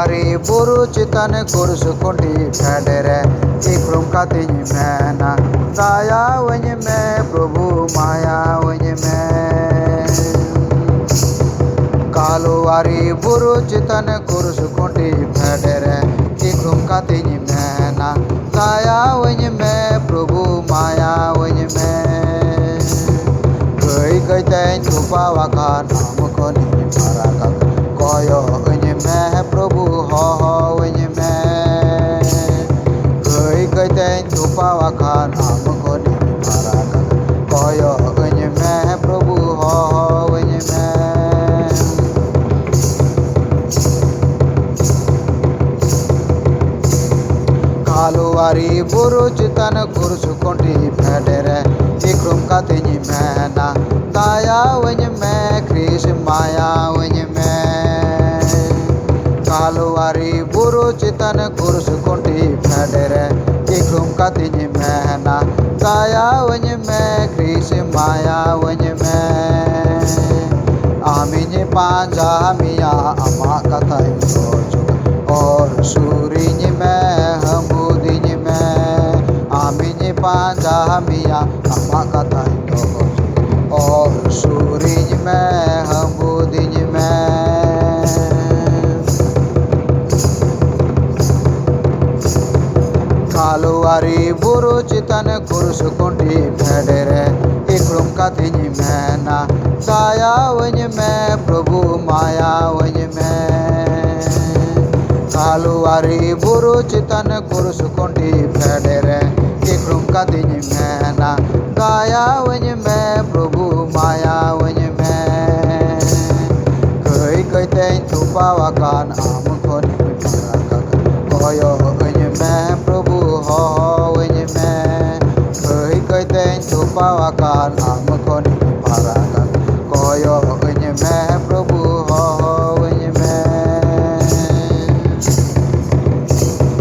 Ari buru citane kurus kundi federe ikrum katini mena daya wenye me Prabhu maya wenye me Kalu ari buru citane kurus kundi federe ikrum katini mena daya wenye me Prabhu maya wenye me Goi goi ten tupa waka nam koni parakat koyo wenye me Prabhu ho ho wenye me Goi goi ten tupa waka nam koni parakat koyo wenye me Prabhu ho ho wenye me Kalu ari buru citan kurus kundi federe ikrum katini mena daya wenye me Krishna maya wenye me Kalu ari buru citan kurus kundi federe ikrum katini mena daya wenye me Krishna maya wenye me Aminye panja miya ama katai sojo और सूरिज में हम बुदिज में आमिज पांजा मिया अम्मा कथा और सूरिज में हम बुदिज में कालू आरी बुरु चितन कुरुस कुंडी फेडरे इक्रुम कथिज में ना साया वंज में प्रभु माया वंज में Kalu ari buru citan kurus kundi federe ikrum katini mena daya wenye me Prabhu maya wenye me Goi goi ten tupa wakan am koni parakat koyo wenye me Prabhu ho ho wenye me Goi goi ten tupa wakan am koni parakat koyo wenye me